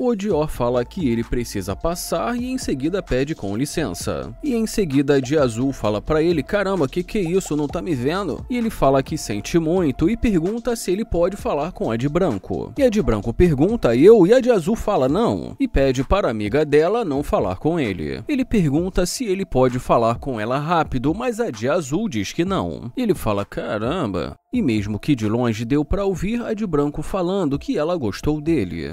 O Dior fala que ele precisa passar e em seguida pede com licença. E em seguida a de azul fala pra ele: caramba, que é isso, não tá me vendo? E ele fala que sente muito e pergunta se ele pode falar com a de branco. E a de branco pergunta: eu? E a de azul fala não. E pede para a amiga dela não falar com ele. Ele pergunta se ele pode falar com ela rápido, mas a de azul diz que não. Ele fala: caramba. E mesmo que de longe deu pra ouvir a de branco falando que ela gostou dele.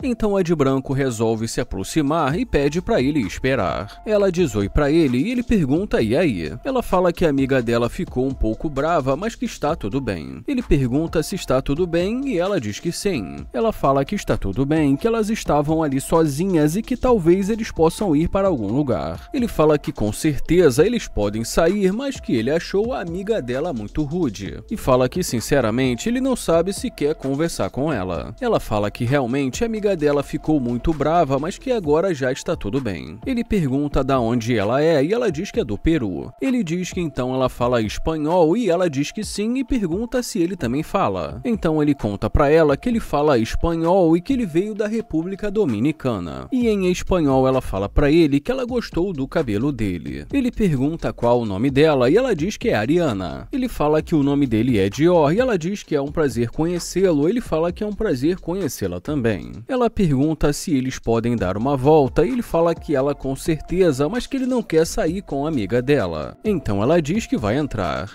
Então a de branco resolve se aproximar e pede pra ele esperar. Ela diz oi pra ele e ele pergunta: e aí? Ela fala que a amiga dela ficou um pouco brava, mas que está tudo bem. Ele pergunta se está tudo bem e ela diz que sim. Ela fala que está tudo bem, que elas estavam ali sozinhas e que talvez eles possam ir para algum lugar. Ele fala que com certeza eles podem sair, mas que ele achou a amiga dela muito rude. E fala que sinceramente ele não sabe se quer conversar com ela. Ela fala que realmente a amiga dela ficou muito brava, mas que agora já está tudo bem. Ele pergunta da onde ela é e ela diz que é do Peru. Ele diz que então ela fala espanhol e ela diz que sim e pergunta se ele também fala. Então ele conta pra ela que ele fala espanhol e que ele veio da República Dominicana. E em espanhol ela fala pra ele que ela gostou do cabelo dele. Ele pergunta qual o nome dela e ela diz que é Ariana. Ele fala que o nome dele é Dior e ela diz que é um prazer conhecê-lo. Ele fala que é um prazer conhecê-la também. Ela pergunta se eles podem dar uma volta e ele fala que ela com certeza, mas que ele não quer sair com a amiga dela. Então ela diz que vai entrar.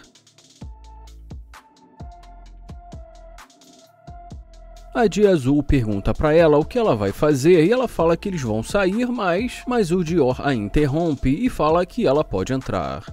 A de azul pergunta pra ela o que ela vai fazer e ela fala que eles vão sair, mas o Dior a interrompe e fala que ela pode entrar.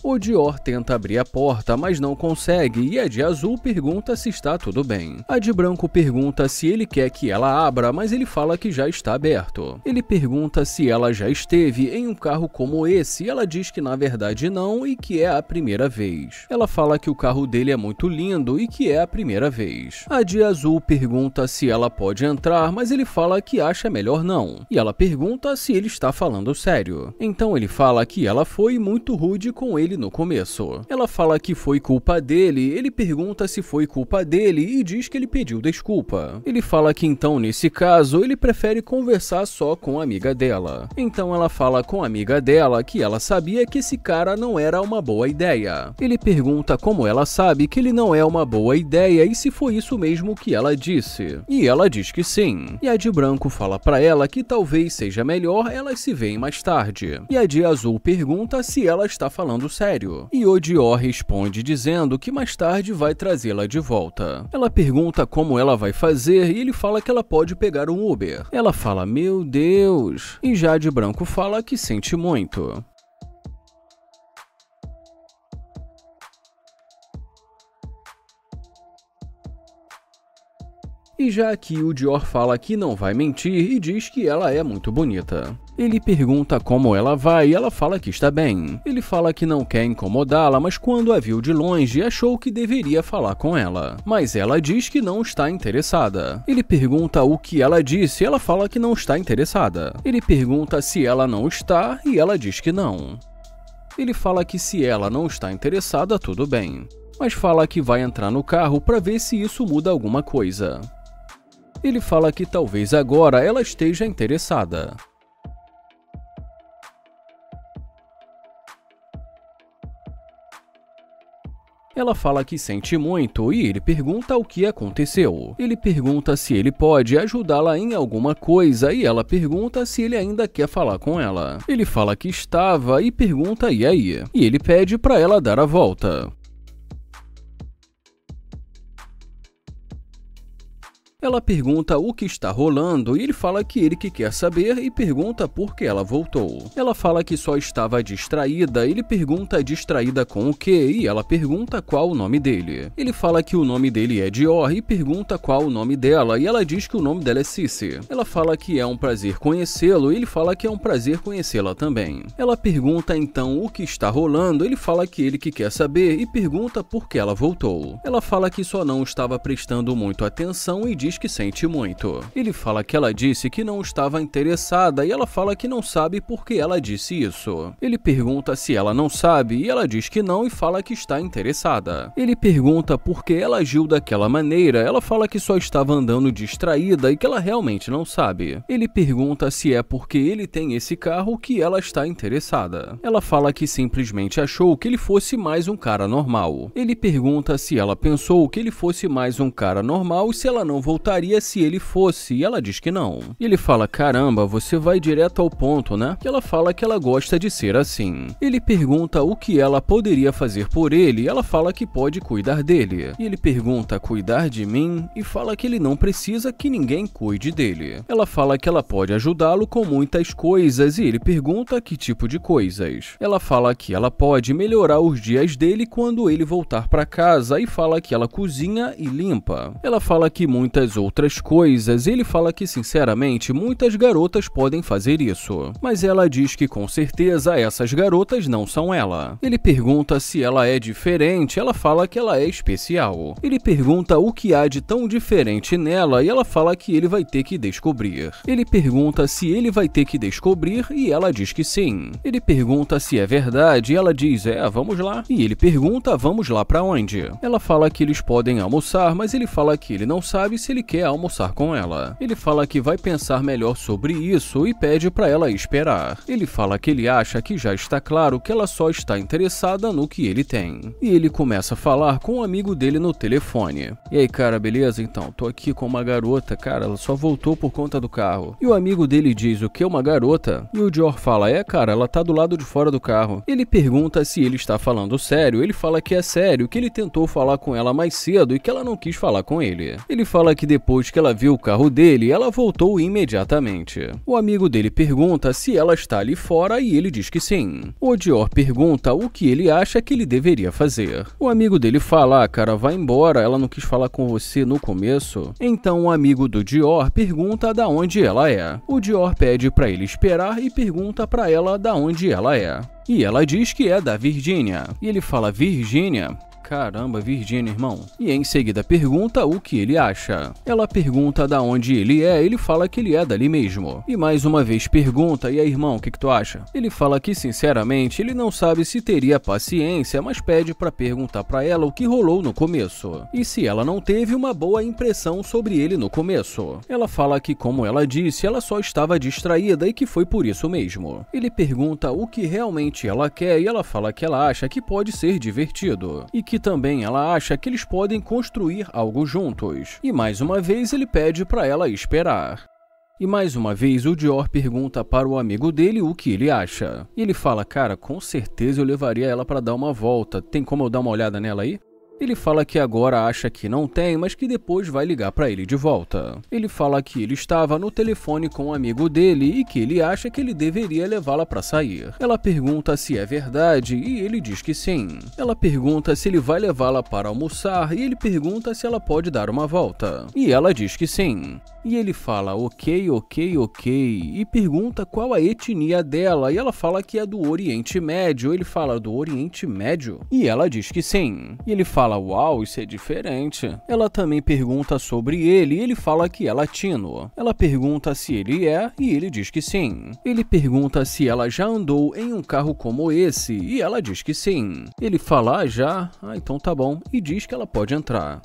O Dior tenta abrir a porta, mas não consegue, e a de azul pergunta se está tudo bem. A de branco pergunta se ele quer que ela abra, mas ele fala que já está aberto. Ele pergunta se ela já esteve em um carro como esse, e ela diz que na verdade não e que é a primeira vez. Ela fala que o carro dele é muito lindo e que é a primeira vez. A de azul pergunta se ela pode entrar, mas ele fala que acha melhor não. E ela pergunta se ele está falando sério. Então ele fala que ela foi muito rude com ele no começo. Ela fala que foi culpa dele, ele pergunta se foi culpa dele e diz que ele pediu desculpa. Ele fala que então nesse caso ele prefere conversar só com a amiga dela. Então ela fala com a amiga dela que ela sabia que esse cara não era uma boa ideia. Ele pergunta como ela sabe que ele não é uma boa ideia e se foi isso mesmo que ela disse. E ela diz que sim. E a de branco fala pra ela que talvez seja melhor elas se veem mais tarde. E a de azul pergunta se ela está falando sério. E o Dior responde dizendo que mais tarde vai trazê-la de volta. Ela pergunta como ela vai fazer e ele fala que ela pode pegar um Uber. Ela fala: meu Deus! E já a de branco fala que sente muito. E já aqui o Dior fala que não vai mentir e diz que ela é muito bonita. Ele pergunta como ela vai e ela fala que está bem. Ele fala que não quer incomodá-la, mas quando a viu de longe, achou que deveria falar com ela. Mas ela diz que não está interessada. Ele pergunta o que ela disse e ela fala que não está interessada. Ele pergunta se ela não está e ela diz que não. Ele fala que se ela não está interessada, tudo bem. Mas fala que vai entrar no carro para ver se isso muda alguma coisa. Ele fala que talvez agora ela esteja interessada. Ela fala que sente muito e ele pergunta o que aconteceu. Ele pergunta se ele pode ajudá-la em alguma coisa e ela pergunta se ele ainda quer falar com ela. Ele fala que estava e pergunta e aí? E ele pede para ela dar a volta. Ela pergunta o que está rolando e ele fala que ele que quer saber e pergunta por que ela voltou. Ela fala que só estava distraída, ele pergunta distraída com o quê e ela pergunta qual o nome dele. Ele fala que o nome dele é Dior e pergunta qual o nome dela e ela diz que o nome dela é Cici. Ela fala que é um prazer conhecê-lo e ele fala que é um prazer conhecê-la também. Ela pergunta então o que está rolando, ele fala que ele que quer saber e pergunta por que ela voltou. Ela fala que só não estava prestando muito atenção e diz diz que sente muito. Ele fala que ela disse que não estava interessada e ela fala que não sabe por que ela disse isso. Ele pergunta se ela não sabe e ela diz que não e fala que está interessada. Ele pergunta por que ela agiu daquela maneira, ela fala que só estava andando distraída e que ela realmente não sabe. Ele pergunta se é porque ele tem esse carro que ela está interessada. Ela fala que simplesmente achou que ele fosse mais um cara normal. Ele pergunta se ela pensou que ele fosse mais um cara normal e se ela não voltaria se ele fosse, e ela diz que não. Ele fala, caramba, você vai direto ao ponto, né? E ela fala que ela gosta de ser assim. Ele pergunta o que ela poderia fazer por ele e ela fala que pode cuidar dele. E ele pergunta, cuidar de mim? E fala que ele não precisa que ninguém cuide dele. Ela fala que ela pode ajudá-lo com muitas coisas e ele pergunta que tipo de coisas. Ela fala que ela pode melhorar os dias dele quando ele voltar para casa e fala que ela cozinha e limpa. Ela fala que muitas outras coisas, ele fala que sinceramente muitas garotas podem fazer isso, mas ela diz que com certeza essas garotas não são ela. Ele pergunta se ela é diferente, ela fala que ela é especial. Ele pergunta o que há de tão diferente nela e ela fala que ele vai ter que descobrir. Ele pergunta se ele vai ter que descobrir e ela diz que sim. Ele pergunta se é verdade e ela diz, vamos lá. E ele pergunta, vamos lá pra onde? Ela fala que eles podem almoçar, mas ele fala que ele não sabe se ele quer almoçar com ela. Ele fala que vai pensar melhor sobre isso e pede pra ela esperar. Ele fala que ele acha que já está claro que ela só está interessada no que ele tem. E ele começa a falar com um amigo dele no telefone. E aí, cara, beleza? Então, tô aqui com uma garota, cara, ela só voltou por conta do carro. E o amigo dele diz, o que, uma garota? E o Dior fala, cara, ela tá do lado de fora do carro. Ele pergunta se ele está falando sério, ele fala que é sério, que ele tentou falar com ela mais cedo e que ela não quis falar com ele. Ele fala que depois que ela viu o carro dele, ela voltou imediatamente. O amigo dele pergunta se ela está ali fora e ele diz que sim. O Dior pergunta o que ele acha que ele deveria fazer. O amigo dele fala, cara, vai embora, ela não quis falar com você no começo. Então o amigo do Dior pergunta da onde ela é. O Dior pede pra ele esperar e pergunta pra ela da onde ela é. E ela diz que é da Virgínia. E ele fala, Virgínia? Caramba, Virgínia, irmão. E em seguida pergunta o que ele acha. Ela pergunta da onde ele é, ele fala que ele é dali mesmo. E mais uma vez pergunta, e aí, irmão, o que tu acha? Ele fala que, sinceramente, ele não sabe se teria paciência, mas pede pra perguntar pra ela o que rolou no começo. E se ela não teve uma boa impressão sobre ele no começo. Ela fala que, como ela disse, ela só estava distraída e que foi por isso mesmo. Ele pergunta o que realmente ela quer e ela fala que ela acha que pode ser divertido. E que também ela acha que eles podem construir algo juntos. E mais uma vez ele pede para ela esperar. E mais uma vez o Dior pergunta para o amigo dele o que ele acha. E ele fala, cara, com certeza eu levaria ela para dar uma volta. Tem como eu dar uma olhada nela aí? Ele fala que agora acha que não tem, mas que depois vai ligar para ele de volta. Ele fala que ele estava no telefone com um amigo dele e que ele acha que ele deveria levá-la para sair. Ela pergunta se é verdade e ele diz que sim. Ela pergunta se ele vai levá-la para almoçar e ele pergunta se ela pode dar uma volta. E ela diz que sim. E ele fala ok, e pergunta qual a etnia dela e ela fala que é do Oriente Médio. Ele fala, do Oriente Médio? E ela diz que sim. E ele fala, uau, isso é diferente. Ela também pergunta sobre ele e ele fala que é latino. Ela pergunta se ele é e ele diz que sim. Ele pergunta se ela já andou em um carro como esse e ela diz que sim. Ele fala, já? Então tá bom. E diz que ela pode entrar.